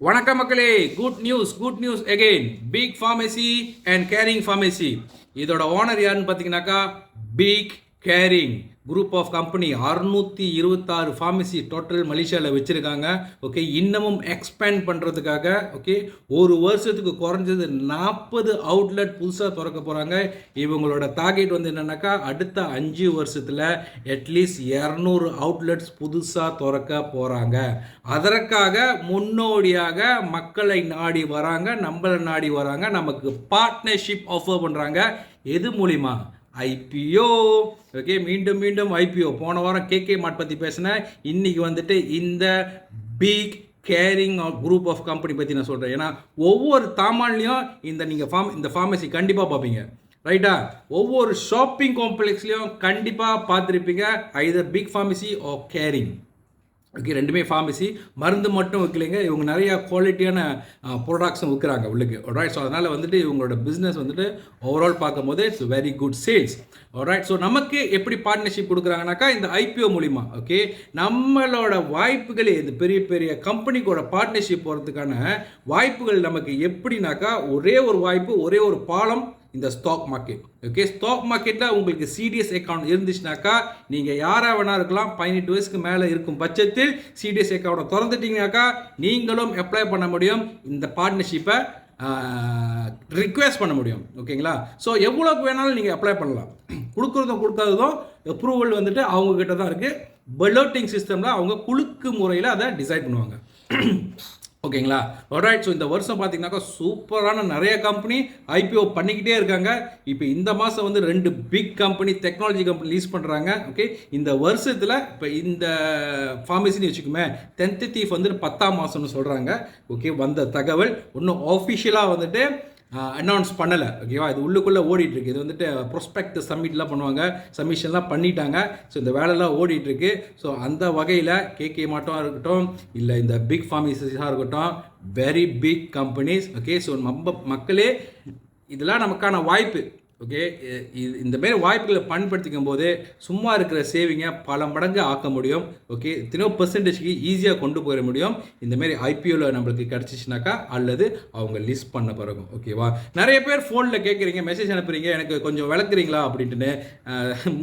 வணக்கம் மக்களே, good news again. Big pharmacy and Caring pharmacy இதோட ஓனர் யாருன்னு பார்த்தீங்கன்னாக்கா Big Caring group of company 626 pharmacy total மலேசியாவில் வச்சுருக்காங்க. ஓகே, இன்னமும் எக்ஸ்பேண்ட் பண்ணுறதுக்காக ஓகே ஒரு வருஷத்துக்கு குறைஞ்சது 40 அவுட்லெட் புதுசாக திறக்க போகிறாங்க. இவங்களோட டார்கெட் வந்து என்னென்னாக்கா அடுத்த 5 வருஷத்தில் அட்லீஸ்ட் 200 அவுட்லெட்ஸ் புதுசாக திறக்க போகிறாங்க. அதற்காக முன்னோடியாக மக்களை நாடி வராங்க, நம்மளை நாடி வராங்க, நமக்கு பார்ட்னர்ஷிப் ஆஃபர் பண்ணுறாங்க. எது மூலிமா? ஐபிஓ. ஓகே, மீண்டும் ஐபிஓ. போன வாரம் கேகே மார்ட் பற்றி பேசினேன். இன்னைக்கு வந்துட்டு இந்த Big Caring group of company பற்றி நான் சொல்கிறேன். ஏன்னா ஒவ்வொரு தாமான்லையும் இந்த ஃபார்மசி கண்டிப்பாக பார்ப்பீங்க, ரைட்டா? ஒவ்வொரு ஷாப்பிங் காம்ப்ளெக்ஸ்லையும் கண்டிப்பாக பார்த்துருப்பீங்க either Big pharmacy or Caring. Okay, ரெண்டுமே ஃபார்மசி. மருந்து மட்டும் விற்கலைங்க, இவங்க நிறையா குவாலிட்டியான ப்ராடக்ட்ஸும் விற்கிறாங்க உள்ளுக்கு. ரைட், ஸோ அதனால் வந்துட்டு இவங்களோட பிஸ்னஸ் வந்துட்டு ஓவரால் பார்க்கும்போது it's very good sales. Right, so நமக்கு எப்படி பார்ட்னர்ஷிப் கொடுக்குறாங்கனாக்கா இந்த ஐபிஓ மூலிமா. ஓகே, நம்மளோட வாய்ப்புகளே இந்த பெரிய பெரிய கம்பெனிக்கோட பார்ட்னர்ஷிப் போகிறதுக்கான வாய்ப்புகள் நமக்கு எப்படின்னாக்கா ஒரே ஒரு வாய்ப்பு, ஒரே ஒரு பாலம், இந்த ஸ்டாக் மார்க்கெட். ஓகே, ஸ்டாக் மார்க்கெட்டில் உங்களுக்கு சிடிஎஸ் அக்கௌண்ட் இருந்துச்சுனாக்கா நீங்கள் யாராக வேணா இருக்கலாம். 18 வயசுக்கு மேலே இருக்கும் பட்சத்தில் சிடிஎஸ் அக்கௌண்ட்டை திறந்துட்டீங்கனாக்கா நீங்களும் அப்ளை பண்ண முடியும், இந்த பார்ட்னர்ஷிப்பை ரிக்வெஸ்ட் பண்ண முடியும். ஓகேங்களா? ஸோ எவ்வளோக்கு வேணாலும் நீங்கள் அப்ளை பண்ணலாம். கொடுக்குறதும் கொடுக்காததும் அப்ரூவல் வந்துட்டு அவங்கக்கிட்ட தான் இருக்குது. பலோட்டிங் சிஸ்டமில் அவங்க குலுக்கு முறையில் அதை டிசைட் பண்ணுவாங்க. ஓகேங்களா? ரைட், ஸோ இந்த வருஷம் பார்த்தீங்கன்னாக்கா சூப்பரான நிறைய கம்பெனி ஐபிஓ பண்ணிக்கிட்டே இருக்காங்க. இப்போ இந்த மாதம் வந்து 2 big company technology company list பண்ணுறாங்க. ஓகே, இந்த வருஷத்தில் இப்போ இந்த ஃபார்மசின்னு வச்சுக்கோமே 10th thief வந்து 10ஆம் மாதம்னு சொல்கிறாங்க. ஓகே, வந்த தகவல் இன்னும் ஆஃபிஷியலாக வந்துட்டு அனௌன்ஸ் பண்ணலை. ஓகேவா? இது உள்ளுக்குள்ளே ஓடிட்டுருக்கு. இது வந்துட்டு ப்ரொஸ்பெக்ட் சப்மிட்லாம் பண்ணுவாங்க, சப்மிஷன்லாம் பண்ணிட்டாங்க. ஸோ இந்த வேலைலாம் ஓடிட்டுருக்கு. ஸோ அந்த வகையில் கேகே மார்ட்டும் இருக்கட்டும், இல்லை இந்த பிக் ஃபார்மசிஸாக இருக்கட்டும், very big companies. Okay, so நம்ம மக்களே இதெல்லாம் நமக்கான வாய்ப்பு. ஓகே, இந்த மாரி வாய்ப்புகளை பயன்படுத்திக்கும் போது சும்மா இருக்கிற சேவிங்கை பல மடங்கு ஆக்க முடியும். ஓகே, இத்தனையோ பெர்சன்டேஜ்க்கு ஈஸியாக கொண்டு போயிட முடியும் இந்த மாரி ஐபிஓவில் நம்மளுக்கு கிடச்சிச்சுனாக்கா, அல்லது அவங்க லிஸ்ட் பண்ண பிறகும். ஓகேவா? நிறைய பேர் ஃபோனில் கேட்குறீங்க, மெசேஜ் அனுப்புறீங்க, எனக்கு கொஞ்சம் விளக்குறீங்களா அப்படின்ட்டுன்னு.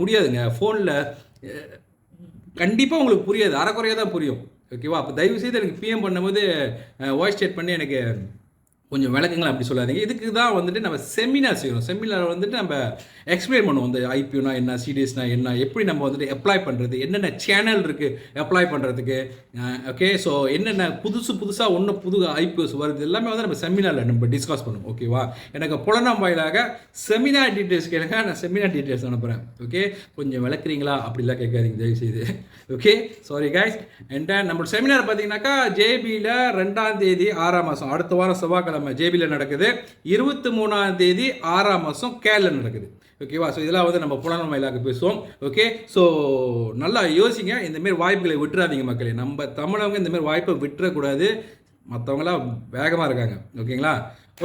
முடியாதுங்க, ஃபோனில் கண்டிப்பாக உங்களுக்கு புரியாது, அரைக்குறையாக தான் புரியும். ஓகேவா? அப்போ தயவுசெய்து எனக்கு பிஎம் பண்ணும்போது வாய்ஸ் சேட் பண்ணி எனக்கு கொஞ்சம் விளக்குங்களா அப்படி சொல்லாதீங்க. இதுக்கு தான் வந்துட்டு நம்ம செமினார் செய்யணும். செமினார் வந்துட்டு நம்ம எக்ஸ்பிளைன் பண்ணுவோம், இந்த ஐபிஓனா என்ன, சிடிஎஸ்னா என்ன, எப்படி நம்ம வந்துட்டு அப்ளை பண்ணுறது, என்னென்ன சேனல் இருக்குது அப்ளை பண்ணுறதுக்கு. ஓகே, ஸோ என்னென்ன புதுசாக புது ஐபிஓஸ் வருது எல்லாமே வந்து நம்ம செமினாரில் நம்ம டிஸ்கஸ் பண்ணுவோம். ஓகேவா? எனக்கு புலனம் வாயிலாக செமினார் டீட்டெயில்ஸ் கேளுங்க, நான் செமினார் டீட்டெயில்ஸ் அனுப்புகிறேன். ஓகே, கொஞ்சம் விளக்குறீங்களா அப்படிலாம் கேட்காதீங்க தயவுசெய்து. Okay, sorry guys. அண்ட் நம்மளோட செமினார் பார்த்தீங்கன்னாக்கா ஜேபியில் 2ஆம் தேதி 6ஆம் மாதம், அடுத்த வாரம் செவ்வாய்க்கிழமை ஜேபியில் நடக்குது. 23ஆம் தேதி 6ஆம் மாதம் கேரள நடக்குது. ஓகேவா? ஸோ இதெல்லாம் வந்து நம்ம புலனம் வாயிலாக பேசுவோம். ஓகே, ஸோ நல்லா யோசிங்க, இந்தமாரி வாய்ப்புகளை விட்டுறாதீங்க மக்களே. நம்ம தமிழவங்க இந்தமாரி வாய்ப்பை விட்டுறக்கூடாது, மற்றவங்களாம் வேகமாக இருக்காங்க. ஓகேங்களா?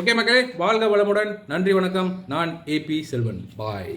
ஓகே மக்களே, வாழ்க வளமுடன். நன்றி, வணக்கம். நான் ஏபி செல்வன். பாய்.